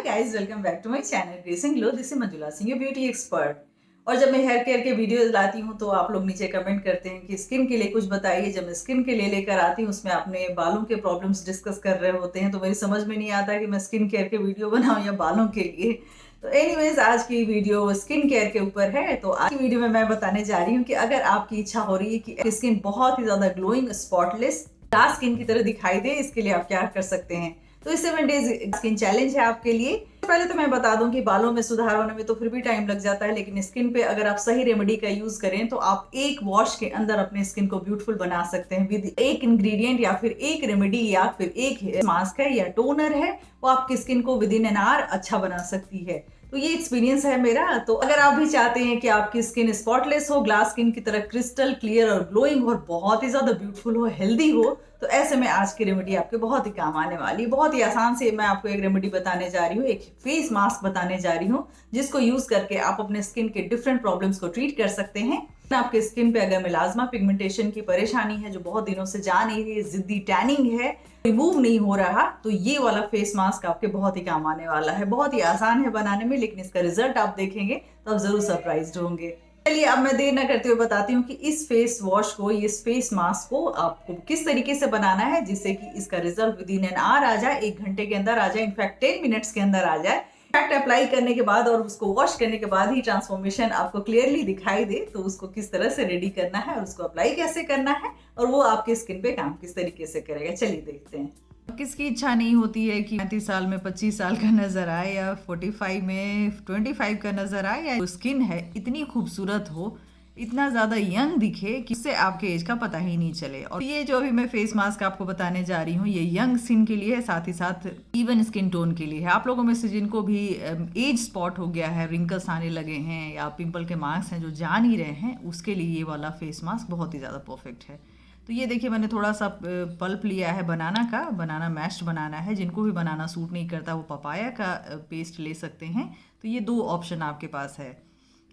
Hi guys, welcome back to my channel Gracing Glow. This is Manjula Singh, your beauty expert. और जब मैं hair care के videos लाती हूँ तो आप लोग नीचे कमेंट करते हैं कि स्किन के लिए कुछ बताइए। जब मैं स्किन के लिए लेकर आती हूँ उसमें अपने बालों के प्रॉब्लम्स डिस्कस कर रहे होते हैं तो मेरी समझ में नहीं आता कि मैं स्किन केयर के वीडियो बनाऊं या बालों के लिए। तो एनीवेज, आज की वीडियो स्किन केयर के ऊपर है। तो आज की वीडियो में मैं बताने जा रही हूँ कि अगर आपकी इच्छा हो रही है कि स्किन बहुत ही ज्यादा ग्लोइंग, स्पॉटलेस, ग्लास स्किन की तरह दिखाई दे, इसके लिए आप क्या कर सकते हैं। तो इस 7 डेज स्किन चैलेंज है आपके लिए। पहले तो मैं बता दूं कि बालों में सुधार होने में तो फिर भी टाइम लग जाता है, लेकिन स्किन पे अगर आप सही रेमेडी का यूज करें तो आप एक वॉश के अंदर अपने स्किन को ब्यूटीफुल बना सकते हैं विद एक इंग्रेडिएंट या फिर एक रेमेडी या फिर एक मास्क है या टोनर है, वो आपकी स्किन को विद इन एन आवर अच्छा बना सकती है। तो ये एक्सपीरियंस है मेरा। तो अगर आप भी चाहते हैं कि आपकी स्किन स्पॉटलेस हो, ग्लास स्किन की तरह क्रिस्टल क्लियर और ग्लोइंग और बहुत ही ज्यादा ब्यूटीफुल हो, हेल्दी हो, तो ऐसे में आज की रेमेडी आपके बहुत ही काम आने वाली है। बहुत ही आसान से मैं आपको एक रेमेडी बताने जा रही हूँ, एक फेस मास्क बताने जा रही हूँ जिसको यूज करके आप अपने स्किन के डिफरेंट प्रॉब्लम्स को ट्रीट कर सकते हैं। आपके स्किन पे अगर मिलाजमा पिगमेंटेशन की परेशानी है जो बहुत दिनों से जा नहीं रही, जिद्दी टैनिंग है, रिमूव नहीं हो रहा, तो ये वाला फेस मास्क आपके बहुत ही काम आने वाला है। बहुत ही आसान है बनाने में, लेकिन इसका रिजल्ट आप देखेंगे तो आप जरूर सरप्राइज्ड होंगे। चलिए अब मैं देर न करते हुए बताती हूँ कि इस फेस वॉश को, इस फेस मास्क को आपको किस तरीके से बनाना है जिससे कि इसका result within an hour आ जाए, 1 घंटे के अंदर आ जाए, इनफैक्ट 10 मिनट्स के अंदर आ जाए। इनफैक्ट अप्लाई करने के बाद और उसको वॉश करने के बाद ही ट्रांसफॉर्मेशन आपको क्लियरली दिखाई दे। तो उसको किस तरह से रेडी करना है और उसको अप्लाई कैसे करना है और वो आपके स्किन पे काम किस तरीके से करेगा, चलिए देखते हैं। किसकी इच्छा नहीं होती है कि 35 साल में 25 साल का नजर आए या 45 में 25 का नजर आए, या स्किन है इतनी खूबसूरत हो, इतना ज़्यादा यंग दिखे कि इससे आपके एज का पता ही नहीं चले। और ये जो अभी मैं फेस मास्क आपको बताने जा रही हूँ ये यंग स्किन के लिए है, साथ ही साथ इवन स्किन टोन के लिए है। आप लोगों में से जिनको भी एज स्पॉट हो गया है, रिंकल्स आने लगे हैं या पिंपल के मार्क्स हैं जो जा नहीं रहे हैं, उसके लिए ये वाला फेस मास्क बहुत ही ज़्यादा परफेक्ट है। तो ये देखिए, मैंने थोड़ा सा पल्प लिया है बनाना का, बनाना मैश बनाना है। जिनको भी बनाना सूट नहीं करता वो पपाया का पेस्ट ले सकते हैं। तो ये 2 ऑप्शन आपके पास है।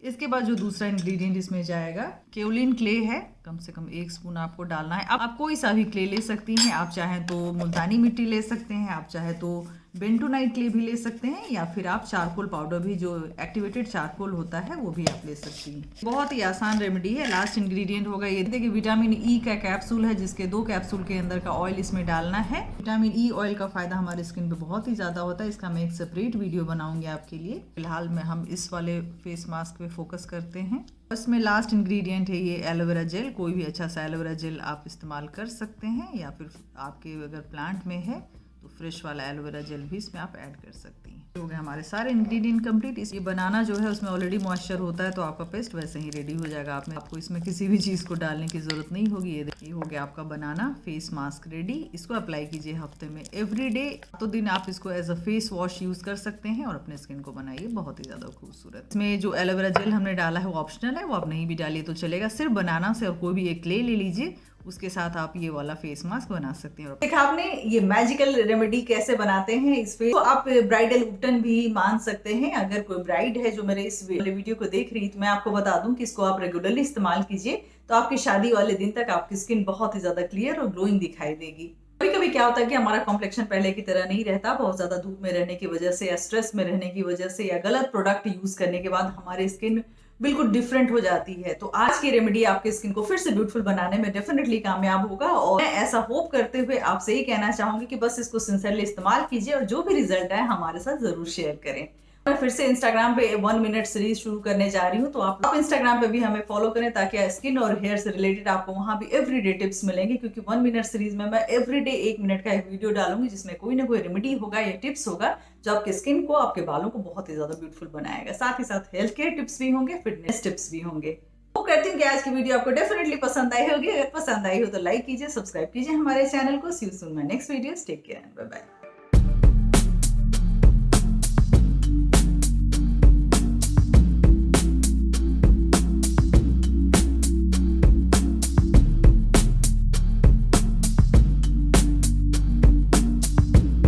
इसके बाद जो दूसरा इंग्रेडिएंट इसमें जाएगा, केओलिन क्ले है, कम से कम 1 स्पून आपको डालना है। आप कोई सा भी क्ले ले सकती हैं, आप चाहें तो मुल्तानी मिट्टी ले सकते हैं, आप चाहें तो बेंटोनाइट क्ले भी ले सकते हैं, या फिर आप चारकोल पाउडर भी, जो एक्टिवेटेड चारकोल होता है, वो भी आप ले सकती हैं। बहुत ही आसान रेमेडी है। लास्ट इंग्रेडिएंट होगा ये देखिए, विटामिन ई का कैप्सूल है जिसके 2 कैप्सूल के अंदर का ऑयल इसमें डालना है। विटामिन ई ऑयल का फायदा हमारे स्किन पे बहुत ही ज़्यादा होता है। इसका मैं एक सेपरेट वीडियो बनाऊंगी आपके लिए। फिलहाल में हम इस वाले फेस मास्क पे फोकस करते हैं। इसमें लास्ट इंग्रेडिएंट है ये एलोवेरा जेल। कोई भी अच्छा सा एलोवेरा जेल आप इस्तेमाल कर सकते हैं, या फिर आपके अगर प्लांट में है तो फ्रेश वाला एलोवेरा जेल भी इसमें आप ऐड कर सकती हैं। हो गए हमारे सारे इंग्रेडिएंट कंप्लीट। ये बनाना जो है उसमें ऑलरेडी मॉइस्चर होता है, तो आपका पेस्ट वैसे ही रेडी हो जाएगा। आपको इसमें किसी भी चीज़ को डालने की ज़रूरत नहीं होगी। ये हो गया आपका बनाना फेस मास्क रेडी। इसको अप्लाई कीजिए हफ्ते में एवरी डे। तो दिन आप इसको as a face wash use कर सकते हैं और अपने स्किन को बनाइए बहुत ही ज़्यादा खूबसूरत। इसमें जो एलोवेरा जेल हमने डाला है वो ऑप्शनल है, वो आप नहीं भी डालिए तो चलेगा। सिर्फ बनाना से और कोई भी एक ले लीजिए, उसके साथ आप ये वाला फेस मास्क बना सकते हैं। देखा आपने ये मैजिकल रेमेडी कैसे बनाते हैं इस फेस तो आप ब्राइडल उपटन भी मान सकते हैं। अगर कोई ब्राइड है जो मेरे इस वीडियो को देख रही, तो मैं आपको बता दूं कि इसको आप रेगुलरली इस्तेमाल कीजिए तो आपकी शादी वाले दिन तक आपकी स्किन बहुत ही ज्यादा क्लियर और ग्लोइंग दिखाई देगी। कभी कभी क्या होता है कि हमारा कॉम्प्लेक्शन पहले की तरह नहीं रहता, बहुत ज्यादा धूप में रहने की वजह से या स्ट्रेस में रहने की वजह से या गलत प्रोडक्ट यूज करने के बाद हमारी स्किन बिल्कुल डिफरेंट हो जाती है। तो आज की रेमेडी आपके स्किन को फिर से ब्यूटीफुल बनाने में डेफिनेटली कामयाब होगा। और मैं ऐसा होप करते हुए आपसे ये कहना चाहूंगी कि बस इसको सिंसियरली इस्तेमाल कीजिए और जो भी रिजल्ट है हमारे साथ जरूर शेयर करें। मैं फिर से इंस्टाग्राम पे 1 मिनट सीरीज शुरू करने जा रही हूँ, तो आप इंस्टाग्राम पे भी हमें फॉलो करें ताकि स्किन और हेयर से रिलेटेड आपको वहां भी एवरीडे टिप्स मिलेंगे। क्योंकि 1 मिनट सीरीज में मैं एवरीडे 1 मिनट का एक वीडियो डालूंगी जिसमें कोई ना कोई रेमेडी होगा या टिप्स होगा जो आपके स्किन को, आपके बालों को बहुत ही ज्यादा ब्यूटीफुल बनाएगा। साथ ही साथ हेल्थ केयर टिप्स भी होंगे, फिटनेस टिप्स भी होंगे। वो करती हूँ कि आज की वीडियो आपको डेफिनेटली पसंद आई होगी। अगर पसंद आई हो तो लाइक कीजिए, सब्सक्राइब कीजिए हमारे चैनल को। See you soon my next video. Take care, bye bye.